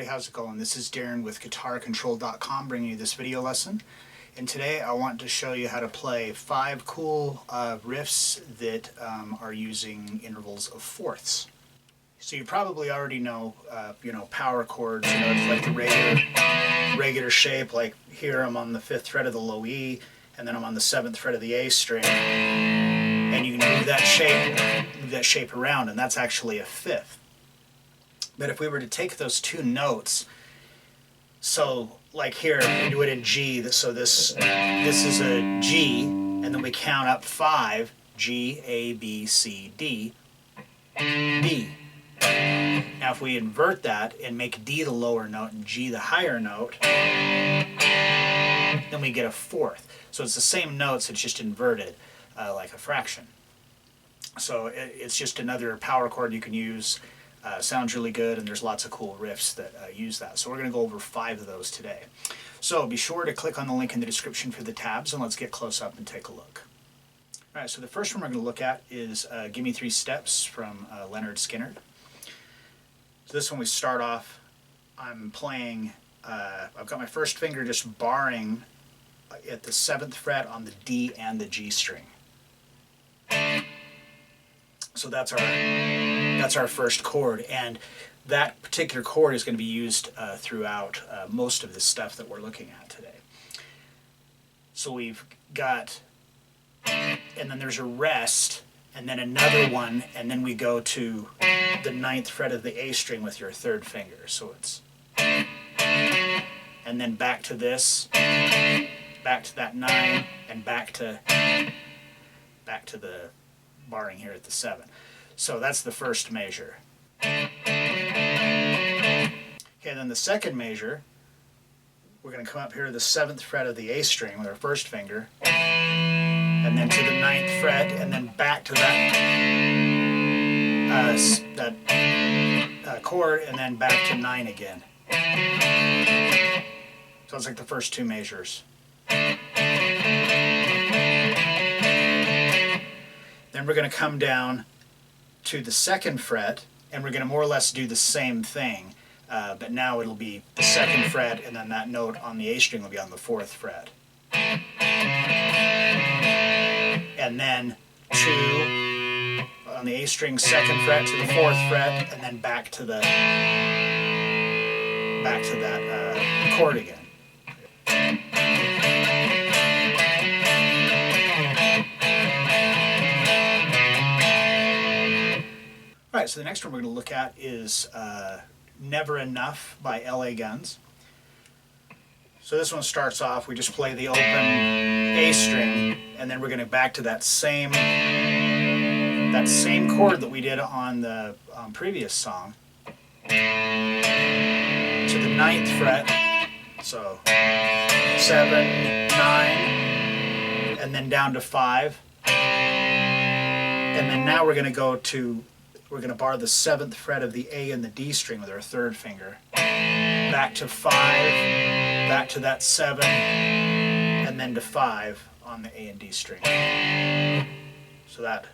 everybody, how's it going? This is Darrin with GuitarControl.com bringing you this video lesson. And today I want to show you how to play 5 cool riffs that are using intervals of fourths. So you probably already know, power chords. It's like the regular shape. Like here, I'm on the 5th fret of the low E, and then I'm on the 7th fret of the A string. And you can move that shape around, and that's actually a 5th. But if we were to take those 2 notes, so like here, we do it in G, so this is a G, and then we count up 5, G, A, B, C, D, D. Now if we invert that and make D the lower note and G the higher note, then we get a 4th. So it's the same notes, it's just inverted, like a fraction. So it's just another power chord you can use. Sounds really good, and there's lots of cool riffs that use that. So we're going to go over 5 of those today. So be sure to click on the link in the description for the tabs, and let's get close up and take a look. Alright, so the first one we're going to look at is Give Me 3 Steps from Lynyrd Skynyrd. So this one we start off, I'm playing, I've got my first finger just barring at the 7th fret on the D and the G string. So that's our first chord, and that particular chord is going to be used throughout most of the stuff that we're looking at today. So we've got, and then there's a rest, and then another one, and then we go to the 9th fret of the A string with your 3rd finger. So it's, and then back to this, back to that 9, and back to the barring here at the 7. So that's the first measure. Okay, then the second measure, we're going to come up here to the 7th fret of the A string with our first finger, and then to the 9th fret, and then back to that chord, and then back to 9 again. So it's like the first 2 measures. Then we're going to come down to the 2nd fret, and we're going to more or less do the same thing, but now it'll be the 2nd fret, and then that note on the A string will be on the 4th fret. And then on the A string, 2nd fret to the 4th fret, and then back to that chord again. Alright, so the next one we're going to look at is Never Enough by LA Guns. So this one starts off, we just play the open A string, and then we're going to back to that same chord that we did on the previous song, to the 9th fret, so 7, 9, and then down to 5, and then now we're going to bar the 7th fret of the A and the D string with our 3rd finger, back to 5, back to that 7, and then to 5 on the A and D string. So that.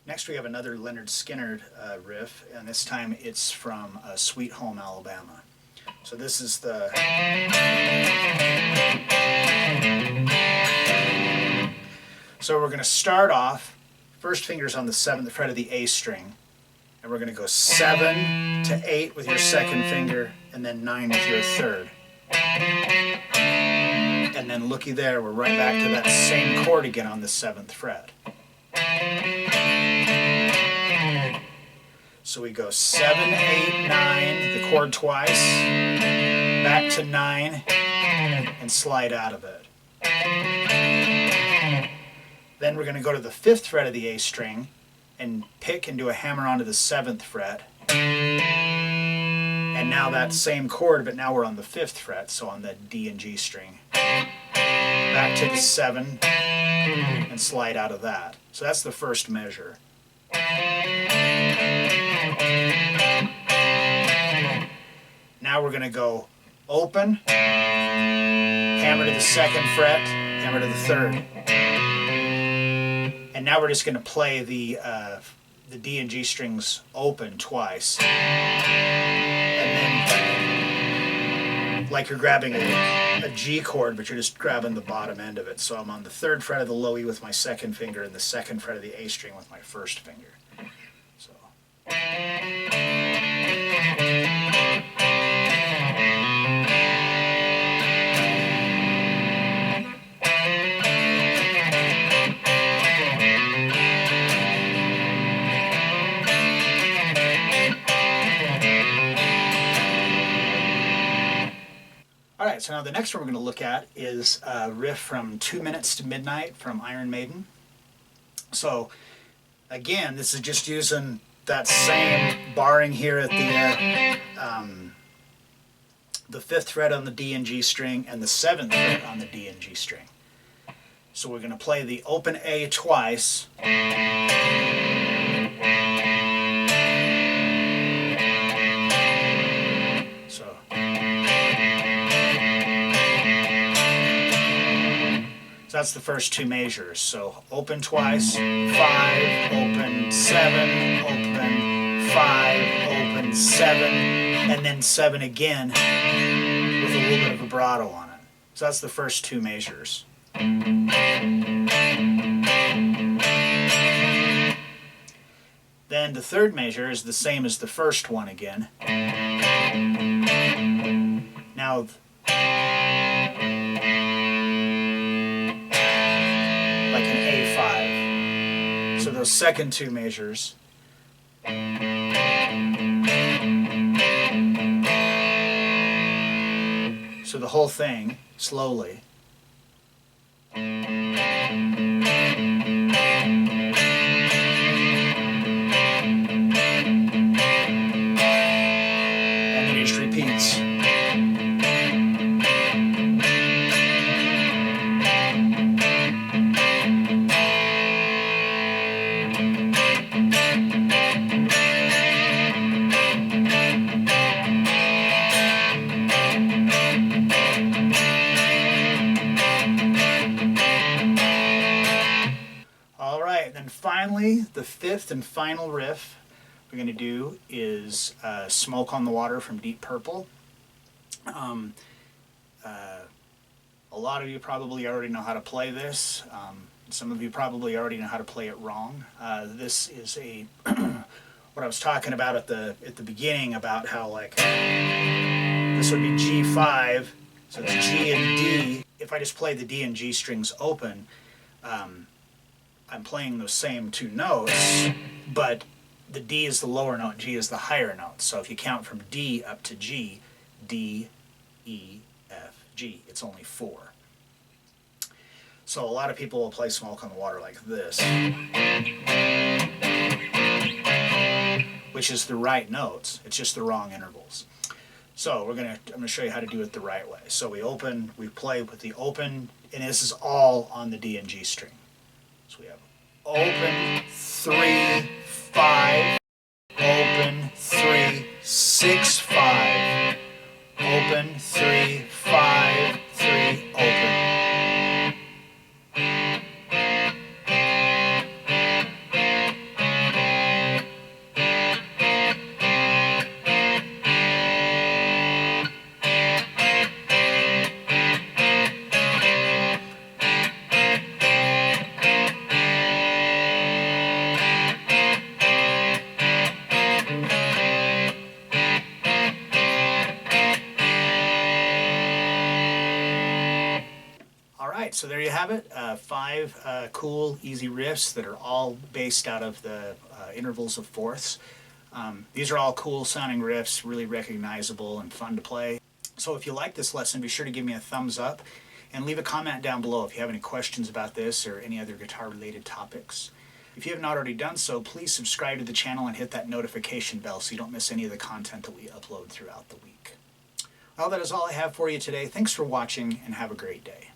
Next we have another Lynyrd Skynyrd riff, and this time it's from Sweet Home Alabama. So this is the... So we're going to start off, first finger's on the 7th fret of the A string, and we're going to go 7 to 8 with your 2nd finger, and then 9 with your 3rd. And then looky there, we're right back to that same chord again on the 7th fret. So we go 7, 8, 9, the chord twice, back to 9, and slide out of it. Then we're going to go to the 5th fret of the A string and pick and do a hammer onto the 7th fret. And now that same chord, but now we're on the 5th fret, so on the D and G string. Back to the 7 and slide out of that. So that's the first measure. Now we're going to go open, hammer to the 2nd fret, hammer to the 3rd. And now we're just going to play the D and G strings open twice. And then, like you're grabbing a G chord, but you're just grabbing the bottom end of it. So I'm on the 3rd fret of the low E with my 2nd finger and the 2nd fret of the A string with my 1st finger. So. Alright, so now the next one we're going to look at is a riff from 2 Minutes to Midnight from Iron Maiden. So, again, this is just using that same barring here at the 5th fret on the D and G string and the 7th fret on the D and G string. So we're going to play the open A twice. So that's the first 2 measures. So open twice, 5, open 7, open 5, open 7, and then 7 again with a little bit of vibrato on it. So that's the first 2 measures. Then the 3rd measure is the same as the first one again. Now, so those second 2 measures. So the whole thing, slowly. And then it just repeats. Then finally, the 5th and final riff we're going to do is Smoke on the Water from Deep Purple. A lot of you probably already know how to play this. Some of you probably already know how to play it wrong. This is a what I was talking about at the beginning about how like this would be G5, so it's G and D. If I just play the D and G strings open, I'm playing those same 2 notes, but the D is the lower note, G is the higher note. So if you count from D up to G, D, E, F, G, it's only 4. So a lot of people will play Smoke on the Water like this, which is the right notes, it's just the wrong intervals. So I'm gonna show you how to do it the right way. So we play with the open, and this is all on the D and G string. So we have open 3, 5, open 3, 6, 5, open 3, 5, 3, open. So there you have it, 5 cool, easy riffs that are all based out of the intervals of fourths. These are all cool sounding riffs, really recognizable and fun to play. So if you like this lesson, be sure to give me a thumbs up and leave a comment down below if you have any questions about this or any other guitar related topics. If you have not already done so, please subscribe to the channel and hit that notification bell so you don't miss any of the content that we upload throughout the week. Well, that is all I have for you today. Thanks for watching and have a great day.